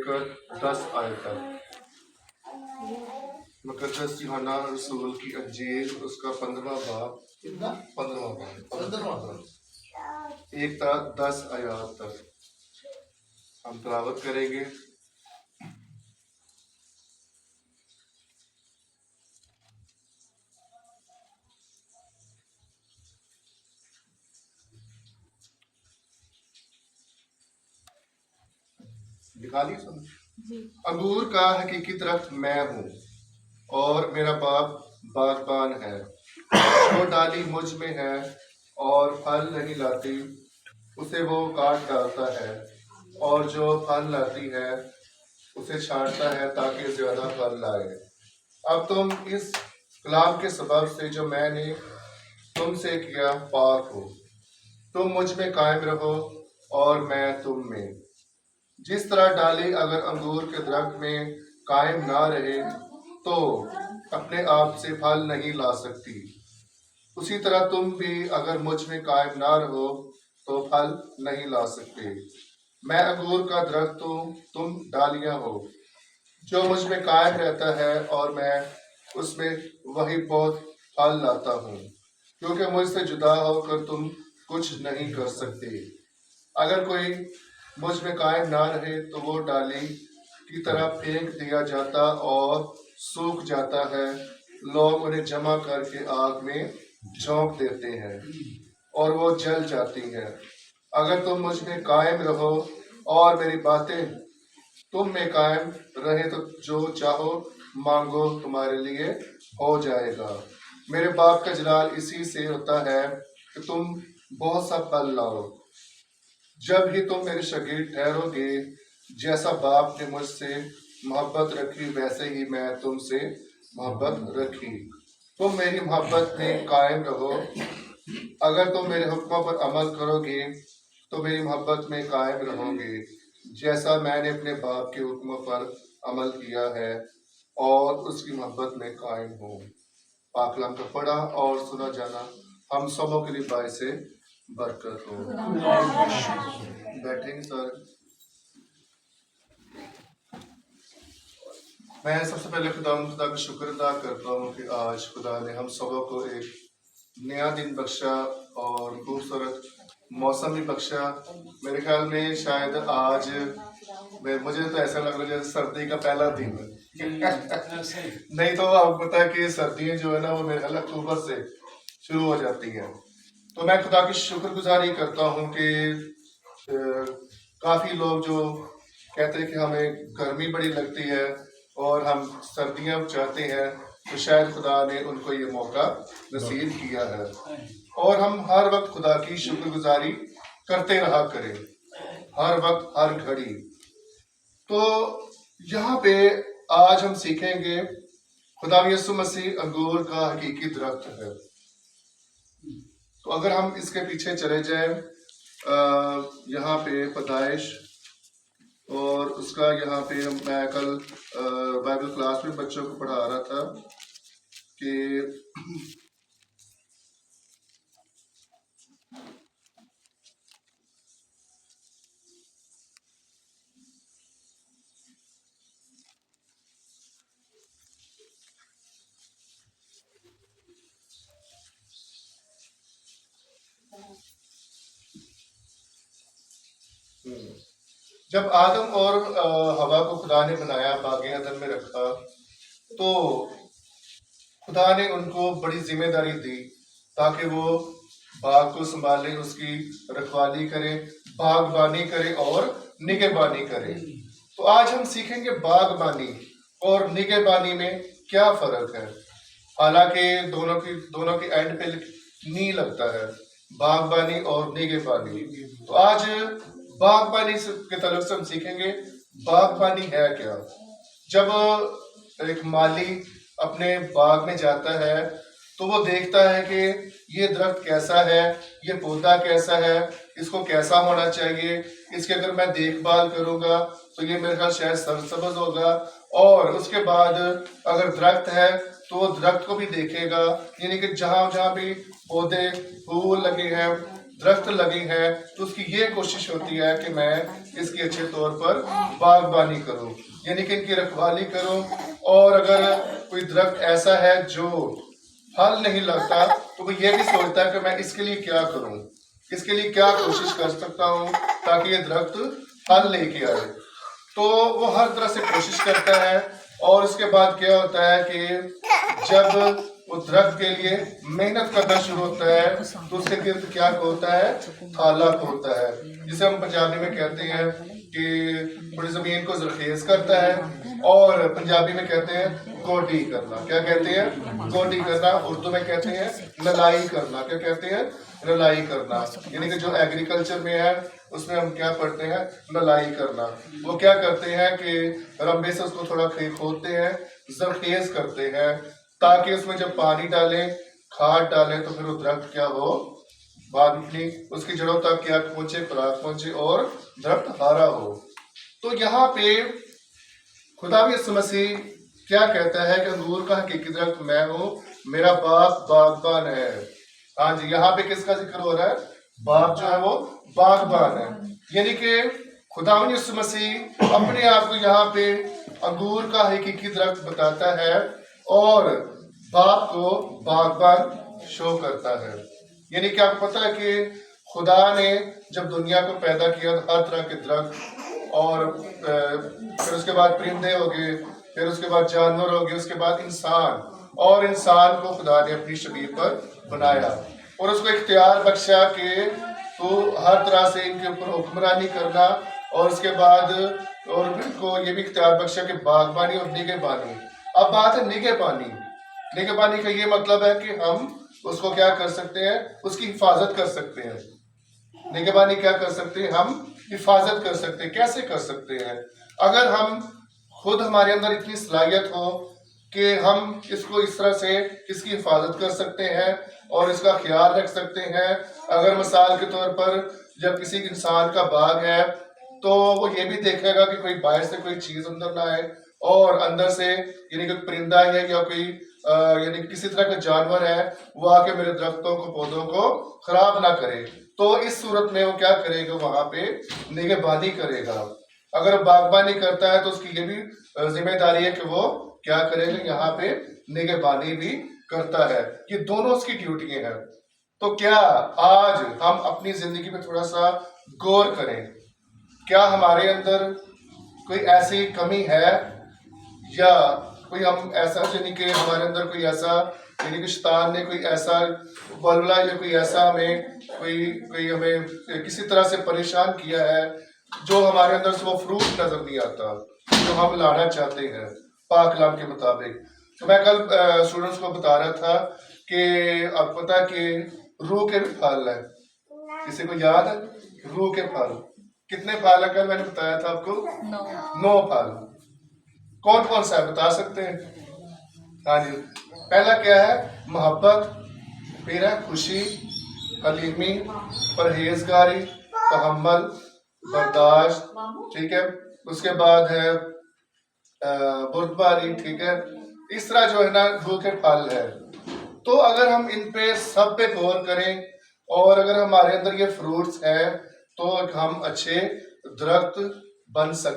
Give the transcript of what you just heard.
کر 10 آیت تک مقدس یوحنا رسول کی انجیل اس کا 15واں باب 1 تا 10 آیات تک ہم تلاوت کریں گے۔ دکھا لی سن۔ انگور کا حقیقی درخت میں ہوں اور میرا باپ باغبان ہے۔ جو ڈالی مجھ میں ہے اور پھل نہیں لاتی اسے وہ کاٹ ڈالتا ہے، اور جو پھل لاتی ہے اسے چھانٹتا ہے تاکہ زیادہ پھل لائے۔ اب تم اس کلام کے سبب سے جو میں نے تم سے کیا پاک ہو۔ تم مجھ میں قائم رہو اور میں تم میں۔ جس طرح ڈالی اگر انگور کے درخت میں قائم نہ رہے تو اپنے آپ سے پھل نہیں لا سکتی، اسی طرح تم بھی اگر مجھ میں قائم نہ رہو تو پھل نہیں لا سکتے۔ میں انگور کا درخت ہوں، تم ڈالیاں ہو۔ جو مجھ میں قائم رہتا ہے اور میں اس میں، وہی بہت پھل لاتا ہوں، کیونکہ مجھ سے جدا ہو کر تم کچھ نہیں کر سکتے۔ اگر کوئی مجھ میں قائم نہ رہے تو وہ ڈالی کی طرح پھینک دیا جاتا اور سوکھ جاتا ہے، لوگ انہیں جمع کر کے آگ میں جھونک دیتے ہیں اور وہ جل جاتی ہیں۔ اگر تم مجھ میں قائم رہو اور میری باتیں تم میں قائم رہے تو جو چاہو مانگو تمہارے لیے ہو جائے گا۔ میرے باپ کا جلال اسی سے ہوتا ہے کہ تم بہت سا پھل لاؤ۔ جب ہی تم میرے شاگرد ٹھہرو گے، جیسا باپ نے مجھ سے محبت رکھی ویسے ہی میں تم سے محبت رکھی۔ تم میری محبت میں قائم رہو۔ اگر تم میرے حکموں پر عمل کرو گے تو میری محبت میں قائم رہو گے، جیسا میں نے اپنے باپ کے حکموں پر عمل کیا ہے اور اس کی محبت میں قائم ہوں۔ پاک کلام کا پڑھا اور سنا جانا ہم سبوں کے لیے باعث برکت ہو۔ بیٹھیں گے سر۔ میں سب سے پہلے خدا کا شکر ادا کرتا ہوں کہ آج خدا نے ہم سبوں کو ایک نیا دن بخشا اور خوبصورت موسم بھی بخشا۔ میرے خیال میں شاید آج مجھے تو ایسا لگ رہا ہے جیسے سردی کا پہلا دن ہے۔ نہیں تو آپ کو پتا ہے کہ سردیاں جو ہے نا وہ میرے خیال اکتوبر سے شروع ہو جاتی ہیں۔ تو میں خدا کی شکر گزاری کرتا ہوں کہ کافی لوگ جو کہتے ہیں کہ ہمیں گرمی بڑی لگتی ہے اور ہم سردیاں چاہتے ہیں، تو شاید خدا نے ان کو یہ موقع نصیب کیا ہے، اور ہم ہر وقت خدا کی شکر گزاری کرتے رہا کریں، ہر وقت ہر گھڑی۔ تو یہاں پہ آج ہم سیکھیں گے خدا یسوع مسیح انگور کا حقیقی درخت ہے۔ تو اگر ہم اس کے پیچھے چلے جائیں، یہاں پہ پیدائش، اور اس کا یہاں پہ میں کل بائبل کلاس میں بچوں کو پڑھا رہا تھا کہ جب آدم اور حوا کو خدا نے بنایا، باغ عدن میں رکھا، تو خدا نے ان کو بڑی ذمہ داری دی تاکہ وہ باغ کو سنبھالے، اس کی رکھوالی کرے، باغبانی کرے اور نگہبانی کرے۔ تو آج ہم سیکھیں گے باغبانی اور نگہبانی میں کیا فرق ہے۔ حالانکہ دونوں کی اینڈ پہ نی لگتا ہے، باغبانی اور نگہبانی۔ تو آج باغبانی کے تعلق سے ہم سیکھیں گے باغبانی ہے کیا۔ جب ایک مالی اپنے باغ میں جاتا ہے تو وہ دیکھتا ہے کہ یہ درخت کیسا ہے، یہ پودا کیسا ہے، اس کو کیسا ہونا چاہیے، اس کے اگر میں دیکھ بھال کروں گا تو یہ میرے خیال شاید سرسبز ہوگا، اور اس کے بعد اگر درخت ہے تو وہ درخت کو بھی دیکھے گا، یعنی کہ جہاں بھی پودے پھول لگے ہیں، درخت لگے ہیں، تو اس کی یہ کوشش ہوتی ہے کہ میں اس کی اچھے طور پر باغبانی کرو، یعنی کہ ان کی رکھوالی کرو. اور اگر کوئی درخت ایسا ہے جو پھل نہیں لگتا تو وہ یہ بھی سوچتا ہے کہ میں اس کے لیے کیا کروں، اس کے لیے کیا کوشش کر سکتا ہوں تاکہ یہ درخت پھل لے کے آئے. تو وہ ہر طرح سے کوشش کرتا ہے. اور اس کے بعد کیا ہوتا ہے کہ جب وہ درخت کے لیے محنت کرنا شروع ہوتا ہے تو اس کے گرد کیا ہوتا ہے؟ تھالا ہوتا ہے، جسے ہم پنجابی میں کہتے ہیں کہ تھوڑی زمین کو زرخیز کرتا ہے. اور پنجابی میں کہتے ہیں گوڈی کرنا. کیا کہتے ہیں؟ گوڈی کرنا. اردو میں کہتے ہیں نلائی کرنا. کیا کہتے ہیں؟ نلائی کرنا. یعنی کہ جو ایگریکلچر میں ہے اس میں ہم کیا پڑھتے ہیں؟ نلائی کرنا. وہ کیا کرتے ہیں کہ رمبے سے اس کو تھوڑا کھودتے ہیں، زرخیز کرتے ہیں، تاکہ اس میں جب پانی ڈالیں، کھاد ڈالیں تو پھر وہ درخت کیا ہو؟ بعد اپنی اس کی جڑوں تک کیا پہنچے؟ خوراک پہنچے اور درخت ہارا ہو. تو یہاں پہ خدا یسوع مسیح کیا کہتا ہے کہ انگور کا حقیقی درخت میں ہوں، میرا باپ باغبان ہے. ہاں جی، یہاں پہ کس کا ذکر ہو رہا ہے؟ باپ جو ہے وہ باغبان ہے. یعنی کہ خدا یسوع مسیح اپنے آپ کو یہاں پہ انگور کا حقیقی درخت بتاتا ہے اور باپ کو باغبان شو کرتا ہے. یعنی کہ آپ کو پتہ ہے کہ خدا نے جب دنیا کو پیدا کیا ہر طرح کے درخت اور پھر اس کے بعد پرندے ہو گئے، پھر اس کے بعد جانور ہو گئے، اس کے بعد انسان، اور انسان کو خدا نے اپنی شبیہ پر بنایا اور اس کو اختیار بخشا کہ تو ہر طرح سے ان کے اوپر حکمرانی کرنا. اور اس کے بعد اور ان کو یہ بھی اختیار بخشا کہ باغبانی اور نگہبانی. اب بات ہے نگہبانی. نگہبانی کا یہ مطلب ہے کہ ہم اس کو کیا کر سکتے ہیں؟ اس کی حفاظت کر سکتے ہیں. نگہبانی کیا کر سکتے ہیں؟ ہم حفاظت کر سکتے ہیں. کیسے کر سکتے ہیں؟ اگر ہم خود ہمارے اندر اتنی صلاحیت ہو کہ ہم اس کو اس طرح سے اس کی حفاظت کر سکتے ہیں اور اس کا خیال رکھ سکتے ہیں. اگر مثال کے طور پر جب کسی انسان کا باغ ہے تو وہ یہ بھی دیکھے گا کہ کوئی باہر سے کوئی چیز اندر نہ آئے اور اندر سے یعنی کہ پرندہ ہے یا کوئی یعنی کہ کسی طرح کا جانور ہے وہ آ کے میرے درختوں کو پودوں کو خراب نہ کرے. تو اس صورت میں وہ کیا کرے گا؟ وہاں پہ نگہبانی کرے گا. اگر باغبانی کرتا ہے تو اس کی یہ بھی ذمہ داری ہے کہ وہ کیا کرے گا؟ یہاں پہ نگہبانی بھی کرتا ہے. یہ دونوں اس کی ڈیوٹیاں ہیں. تو کیا آج ہم اپنی زندگی میں تھوڑا سا غور کریں، کیا ہمارے اندر کوئی ایسی کمی ہے یا کوئی ہم ایسا یعنی کہ ہمارے اندر کوئی ایسا یعنی کہ شیطان نے کوئی ایسا بلبلا یا کوئی ایسا ہمیں کوئی ہمیں کسی طرح سے پریشان کیا ہے جو ہمارے اندر سے وہ فروٹ نظر نہیں آتا جو ہم لانا چاہتے ہیں پاک کلام کے مطابق. تو میں کل اسٹوڈنٹس کو بتا رہا تھا کہ آپ کو پتا ہے کہ روح کے بھی پھل ہیں. کسی کو یاد ہے؟ روح کے پھل کتنے پھل ہیں؟ کل میں نے بتایا تھا آپ کو 9 پھل. کون کون سا ہے بتا سکتے ہیں؟ ہاں جی، پہلا کیا ہے؟ محبت، پھر ہے خوشی، حلیمی، پرہیزگاری، تحمل، برداشت، ٹھیک ہے. اس کے بعد ہے بردباری، ٹھیک ہے. اس طرح جو ہے نا روح کے پھل ہے. تو اگر ہم ان پہ سب پہ غور کریں اور اگر ہمارے اندر یہ فروٹس ہیں تو ہم اچھے درخت بن سکتے